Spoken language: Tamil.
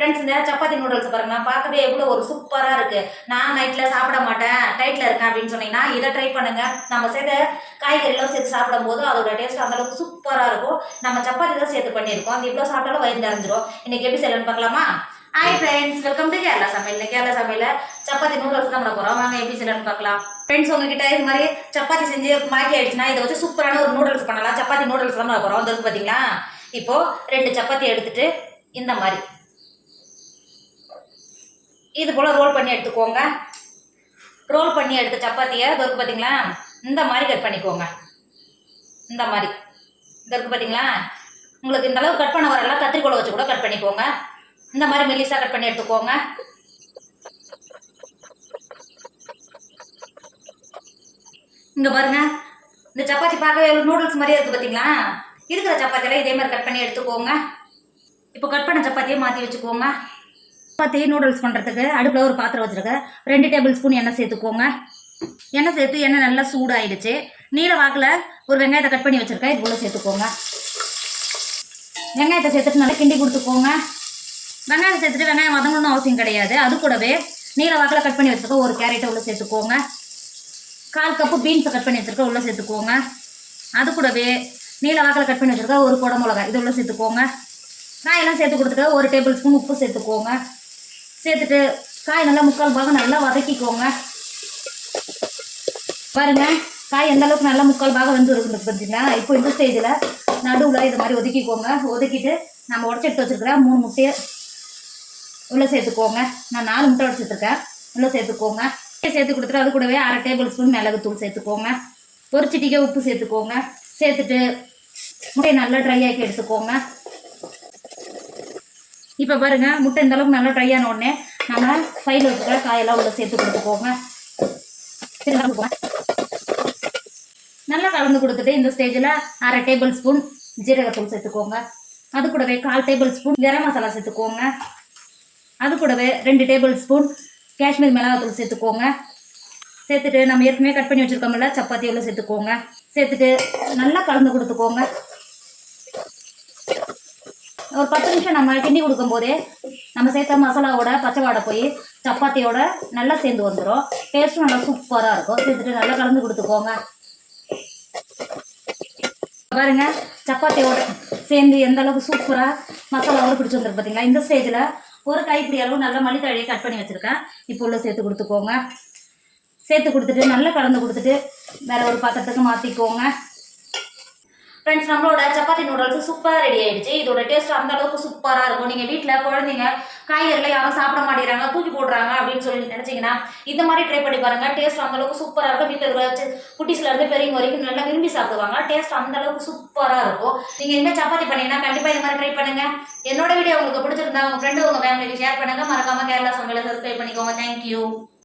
ஃப்ரெண்ட்ஸ் இந்த சப்பாத்தி நூடுல்ஸ் பாருங்க பார்க்கவே எவ்வளோ ஒரு சூப்பராக இருக்குது. நான் நைட்டில் சாப்பிட மாட்டேன் டைட்டில் இருக்கேன் அப்படின்னு சொன்னீங்கன்னா இதை ட்ரை பண்ணுங்க. நம்ம சேர்த்து காய்கறிலாம் சேர்த்து சாப்பிடும் போது அதோட டேஸ்ட் அந்தளவுக்கு சூப்பராக இருக்கும். நம்ம சப்பாத்தி தான் சேர்த்து பண்ணியிருக்கோம். அது இவ்வளோ சாப்பிட்டாலும் வயிறு நிறைஞ்சிரும். இன்னைக்கு எப்படி செய்யலாம்னு பார்க்கலாமா? Hi friends, welcome to Kerala சமையல். கேரளா சமையல் சப்பாத்தி நூடுல்ஸ் தான் பண்ண போகிறோம். வாங்க எப்படி செய்யலாம்னு பார்க்கலாம். ஃப்ரெண்ட்ஸ் உங்ககிட்ட இது மாதிரி சப்பாத்தி செஞ்சு மாக்கி ஆயிடுச்சுன்னா இதை வச்சு சூப்பரான ஒரு நூடுல்ஸ் பண்ணலாம். சப்பாத்தி நூடுல்ஸ் தான் பண்ண போகிறோம். வந்து பார்த்தீங்களா, இப்போது 2 சப்பாத்தி எடுத்துட்டு இந்த மாதிரி இது போல் ரோல் பண்ணி எடுத்துக்கோங்க. ரோல் பண்ணி எடுத்த சப்பாத்தியை இதற்கு பார்த்தீங்களா இந்த மாதிரி கட் பண்ணிக்கோங்க. இந்த மாதிரி இதற்கு பார்த்தீங்களா, உங்களுக்கு இந்த அளவு கட் பண்ண வரலாம் கத்திரிக்கோலை வச்சு கூட கட் பண்ணிக்கோங்க. இந்த மாதிரி மெல்லிஸாக கட் பண்ணி எடுத்துக்கோங்க. இங்கே பாருங்க, இந்த சப்பாத்தி பார்க்கவே எவ்வளோ நூடுல்ஸ் மாதிரியே இருக்குது பார்த்தீங்களா. இருக்கிற சப்பாத்தியெல்லாம் இதே மாதிரி கட் பண்ணி எடுத்துக்கோங்க. இப்போ கட் பண்ண சப்பாத்தியை மாற்றி வச்சுக்கோங்க. சப்பாத்தி நூடுல்ஸ் பண்ணுறதுக்கு அடுப்பில் ஒரு பாத்திரம் வச்சுருக்கேன். 2 டேபிள் ஸ்பூன் எண்ணெய் சேர்த்துக்கோங்க. எண்ணெய் சேர்த்து எண்ணெய் நல்லா சூடாகிடுச்சு. நீல வாக்கில் ஒரு வெங்காயத்தை கட் பண்ணி வச்சுருக்கேன். இது போல் சேர்த்துக்கோங்க. வெங்காயத்தை சேர்த்துட்டு நல்லா கிண்டி கொடுத்துக்கோங்க. வெங்காயத்தை சேர்த்துட்டு வெங்காயம் வதங்கணும்னு அவசியம் கிடையாது. அது கூடவே நீல வாக்கில் கட் பண்ணி வச்சுருக்க ஒரு கேரட்டை உள்ளே சேர்த்துக்கோங்க. 1/4 கப்பு பீன்ஸை கட் பண்ணி வச்சுருக்க உள்ளே சேர்த்துக்கோங்க. அது கூடவே நீல வாக்கில் கட் பண்ணி வச்சுருக்க ஒரு குடை மிளகாய் இது உள்ளே சேர்த்துக்கோங்க. காயெல்லாம் சேர்த்து கொடுத்துட்டு 1 டேபிள் ஸ்பூன் உப்பு சேர்த்துக்கோங்க. சேர்த்துட்டு காய் நல்லா 3/4 பாகம் நல்லா வதக்கிக்கோங்க. பாருங்க, காய் எந்த அளவுக்கு நல்லா 3/4 பாகம் வந்து இருக்குது பார்த்தீங்களா. இப்போ இந்த ஸ்டேஜில் நடுவில் இது மாதிரி ஒதுக்கிக்கோங்க. ஒதுக்கிட்டு நம்ம உடச்சி எடுத்து வச்சுருக்கிற 3 முட்டையை உள்ளே சேர்த்துக்கோங்க. நான் 4 முட்டை உடச்சிட்ருக்கேன். உள்ளே சேர்த்துக்கோங்க. சேர்த்து கொடுத்துட்டு அது கூடவே 1/2 டேபிள் ஸ்பூன் மிளகுத்தூள் சேர்த்துக்கோங்க. ஒரு சிட்டிகை உப்பு சேர்த்துக்கோங்க. சேர்த்துட்டு முட்டையை நல்லா ட்ரை ஆக்கி எடுத்துக்கோங்க. இப்போ பாருங்கள், முட்டை இந்த அளவுக்கு நல்லா ட்ரை ஆன உடனே நம்ம சைடில் வச்சுக்கிற காயெல்லாம் உள்ள சேர்த்து கொடுத்துக்கோங்க. நல்லா கலந்து கொடுத்துட்டு இந்த ஸ்டேஜில் 1/2 டேபிள் ஸ்பூன் ஜீரகத்தூள் சேர்த்துக்கோங்க. அது கூடவே 1/4 டேபிள் ஸ்பூன் கரம் மசாலா சேர்த்துக்கோங்க. அது கூடவே 2 டேபிள் ஸ்பூன் காஷ்மீர் மிளகாத்தூள் சேர்த்துக்கோங்க. சேர்த்துட்டு நம்ம ஏற்கனவே கட் பண்ணி வச்சுருக்கோம்ல சப்பாத்தி உள்ள சேர்த்துக்கோங்க. சேர்த்துட்டு நல்லா கலந்து கொடுத்துக்கோங்க. ஒரு 10 நிமிஷம் நம்ம கிண்டி கொடுக்கும் போதே நம்ம சேர்த்த மசாலாவோட பச்சை வாடை போய் சப்பாத்தியோட நல்லா சேர்ந்து வந்துடும். டேஸ்ட்டும் நல்லா சூப்பராக இருக்கும். சேர்த்துட்டு நல்லா கலந்து கொடுத்துக்கோங்க. பாருங்க, சப்பாத்தியோட சேர்ந்து எந்த அளவுக்கு சூப்பராக மசாலாவோட பிடிச்சி வந்துருக்கு பார்த்தீங்களா. இந்த ஸ்டேஜில் ஒரு கைப்பிடி அளவு நல்லா மல்லித்தழையை கட் பண்ணி வச்சுருக்கேன். இப்போ உள்ள சேர்த்து கொடுத்துக்கோங்க. சேர்த்து கொடுத்துட்டு நல்லா கலந்து கொடுத்துட்டு வேறு ஒரு பாத்திரத்துக்கு மாற்றிக்கோங்க. ஃப்ரெண்ட்ஸ், நம்மளோட சப்பாத்தி நூடுல்ஸ் சூப்பராக ரெடி ஆகிடுச்சு. இதோட டேஸ்ட் அந்த அளவுக்கு சூப்பராக இருக்கும். நீங்கள் வீட்டில் குழந்தைங்க காய்கறியில் யாரும் சாப்பிட மாட்டேங்கிறாங்க, தூக்கி போடுறாங்க அப்படின்னு சொல்லி நினச்சிங்கன்னா இந்த மாதிரி ட்ரை பண்ணி பாருங்கள். டேஸ்ட் அந்த அளவுக்கு சூப்பராக இருக்கும். வீட்டில் இருக்கிற குட்டீஸ்லேருந்து பெரியவங்க வரைக்கும் நல்லா விரும்பி சாப்பிடுவாங்க. டேஸ்ட் அந்த அளவுக்கு சூப்பராக இருக்கும். நீங்கள் இனிமேல் சப்பாத்தி பண்ணீங்கன்னா கண்டிப்பாக இந்த மாதிரி ட்ரை பண்ணுங்கள். என்னோட வீடியோ உங்களுக்கு பிடிச்சிருந்தா உங்கள் ஃப்ரெண்டு உங்கள் ஃபேமிலிக்கு ஷேர் பண்ணுங்கள். மறக்காமல் கேரளா சமையலை சப்ஸ்கிரைப் பண்ணிக்கோங்க. தேங்க்யூ.